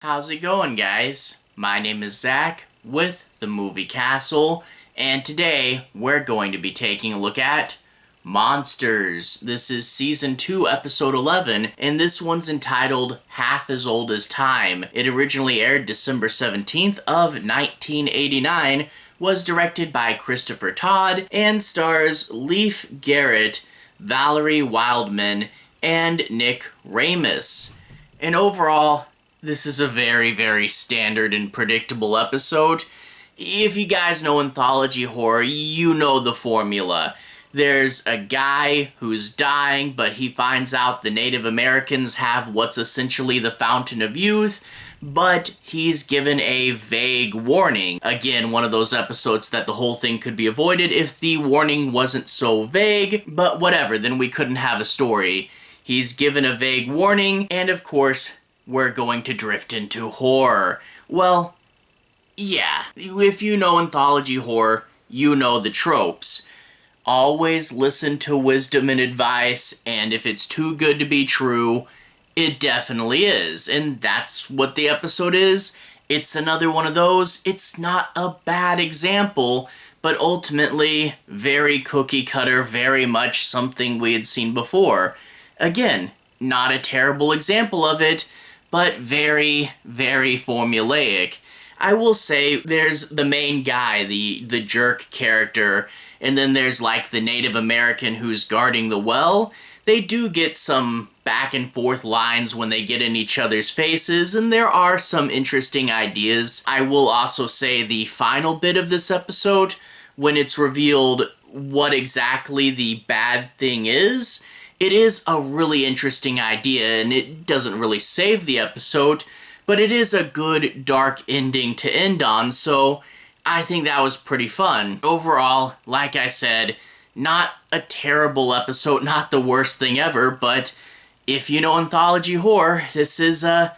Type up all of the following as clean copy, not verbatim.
How's it going, guys? My name is Zach with the Movie Castle, and today we're going to be taking a look at Monsters. This is Season 2, Episode 11, and this one's entitled Half as Old as Time. It originally aired December 17th of 1989, was directed by Christopher Todd, and stars Leif Garrett, Valerie Wildman, and Nick Ramus. And overall, this is a very, very standard and predictable episode. If you guys know Anthology horror, you know the formula. There's a guy who's dying, but he finds out the Native Americans have what's essentially the Fountain of Youth, but he's given a vague warning. Again, one of those episodes that the whole thing could be avoided if the warning wasn't so vague, but whatever, then we couldn't have a story. He's given a vague warning, and of course, we're going to drift into horror. Well, yeah, if you know Anthology horror, you know the tropes. Always listen to wisdom and advice, and if it's too good to be true, it definitely is. And that's what the episode is. It's another one of those. It's not a bad example, but ultimately very cookie cutter, very much something we had seen before. Again, not a terrible example of it, but very, very formulaic. I will say there's the main guy, the jerk character, and then there's like the Native American who's guarding the well. They do get some back and forth lines when they get in each other's faces, and there are some interesting ideas. I will also say the final bit of this episode, when it's revealed what exactly the bad thing is, it is a really interesting idea, and it doesn't really save the episode, but it is a good dark ending to end on, so I think that was pretty fun. Overall, like I said, not a terrible episode, not the worst thing ever, but if you know Anthology horror, this is a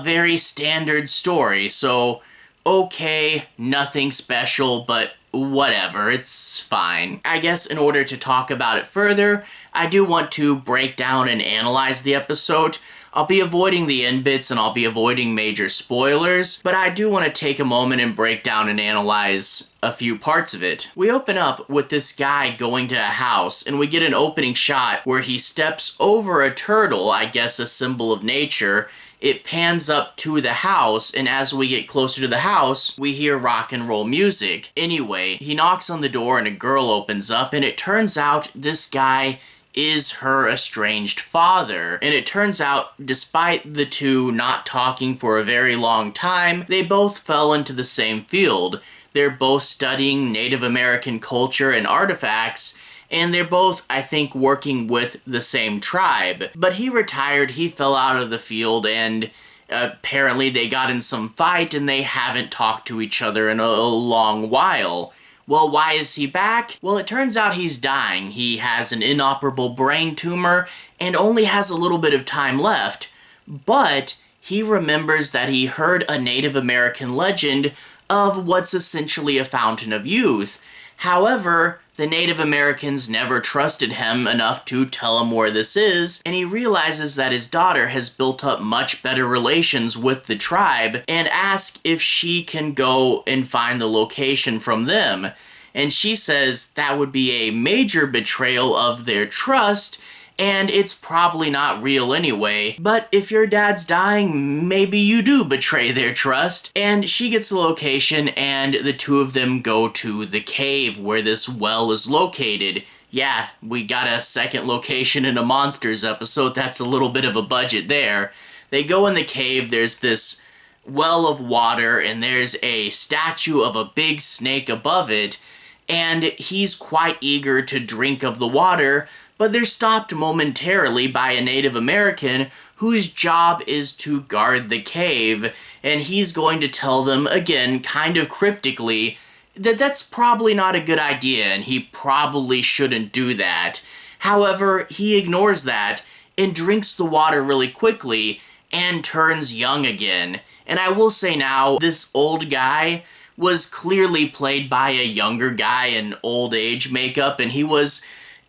very standard story, so okay, nothing special, but whatever, it's fine. I guess in order to talk about it further, I do want to break down and analyze the episode. I'll be avoiding the end bits and I'll be avoiding major spoilers, but I do want to take a moment and break down and analyze a few parts of it. We open up with this guy going to a house, and we get an opening shot where he steps over a turtle, I guess a symbol of nature. It pans up to the house, and as we get closer to the house, we hear rock and roll music. Anyway, he knocks on the door and a girl opens up, and it turns out this guy is her estranged father. And it turns out, despite the two not talking for a very long time, they both fell into the same field. They're both studying Native American culture and artifacts, and they're both, I think, working with the same tribe. But he retired, he fell out of the field, and apparently they got in some fight and they haven't talked to each other in a long while. Well, why is he back? Well, it turns out he's dying. He has an inoperable brain tumor and only has a little bit of time left. But he remembers that he heard a Native American legend of what's essentially a Fountain of Youth. However, the Native Americans never trusted him enough to tell him where this is, and he realizes that his daughter has built up much better relations with the tribe and asks if she can go and find the location from them. And she says that would be a major betrayal of their trust, and it's probably not real anyway. But if your dad's dying, maybe you do betray their trust. And she gets the location, and the two of them go to the cave where this well is located. Yeah, we got a second location in a Monsters episode. That's a little bit of a budget there. They go in the cave, there's this well of water, and there's a statue of a big snake above it, and he's quite eager to drink of the water, but they're stopped momentarily by a Native American whose job is to guard the cave, and he's going to tell them, again, kind of cryptically, that that's probably not a good idea, and he probably shouldn't do that. However, he ignores that and drinks the water really quickly and turns young again. And I will say now, this old guy was clearly played by a younger guy in old age makeup, and he was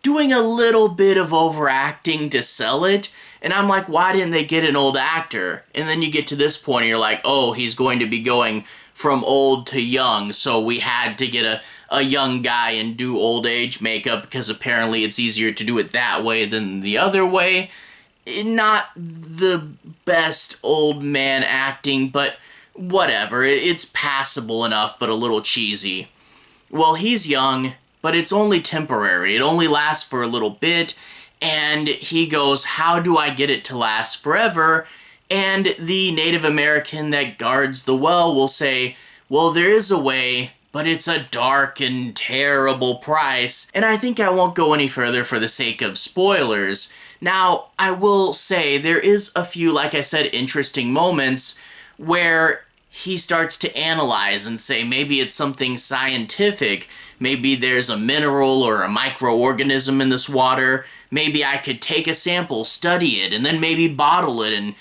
doing a little bit of overacting to sell it. And I'm like, why didn't they get an old actor? And then you get to this point and you're like, oh, he's going to be going from old to young, so we had to get a young guy and do old age makeup because apparently it's easier to do it that way than the other way. Not the best old man acting, but whatever. It's passable enough, but a little cheesy. Well, he's young, but it's only temporary. It only lasts for a little bit, and he goes, how do I get it to last forever? And the Native American that guards the well will say, well, there is a way, but it's a dark and terrible price. And I think I won't go any further for the sake of spoilers. Now, I will say there is a few, like I said, interesting moments where he starts to analyze and say maybe it's something scientific. Maybe there's a mineral or a microorganism in this water. Maybe I could take a sample, study it, and then maybe bottle it and,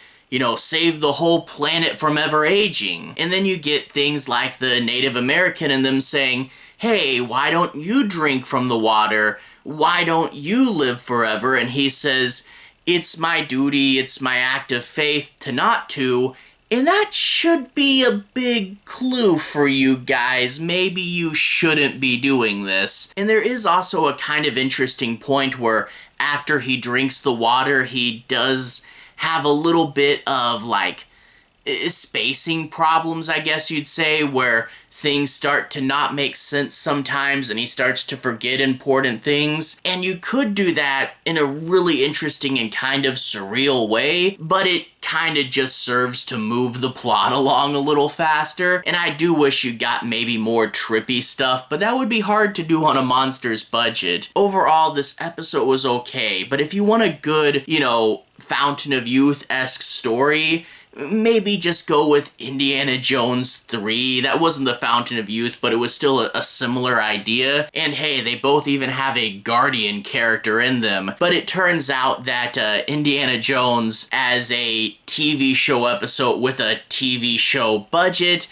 save the whole planet from ever aging. And then you get things like the Native American and them saying, hey, why don't you drink from the water? Why don't you live forever? And he says, it's my duty, it's my act of faith to not to. And that should be a big clue for you guys. Maybe you shouldn't be doing this. And there is also a kind of interesting point where after he drinks the water, he does have a little bit of, spacing problems, I guess you'd say, where things start to not make sense sometimes and he starts to forget important things. And you could do that in a really interesting and kind of surreal way, but it kind of just serves to move the plot along a little faster. And I do wish you got maybe more trippy stuff, but that would be hard to do on a Monsters budget. Overall, this episode was okay, but if you want a good, Fountain of Youth-esque story, maybe just go with Indiana Jones 3. That wasn't the Fountain of Youth, but it was still a similar idea. And hey, they both even have a Guardian character in them. But it turns out that Indiana Jones, as a TV show episode with a TV show budget,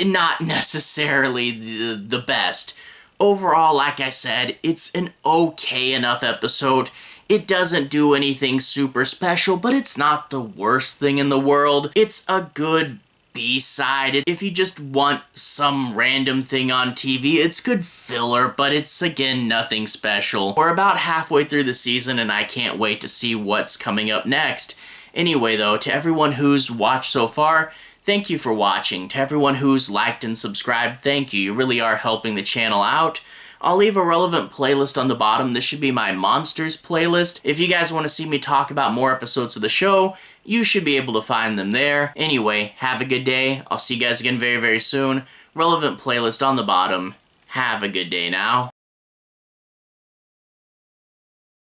not necessarily the best. Overall, like I said, it's an okay enough episode. It doesn't do anything super special, but it's not the worst thing in the world. It's a good B-side. If you just want some random thing on TV, it's good filler, but it's, again, nothing special. We're about halfway through the season, and I can't wait to see what's coming up next. Anyway, though, to everyone who's watched so far, thank you for watching. To everyone who's liked and subscribed, thank you. You really are helping the channel out. I'll leave a relevant playlist on the bottom. This should be my Monsters playlist. If you guys want to see me talk about more episodes of the show, you should be able to find them there. Anyway, have a good day. I'll see you guys again very, very soon. Relevant playlist on the bottom. Have a good day now.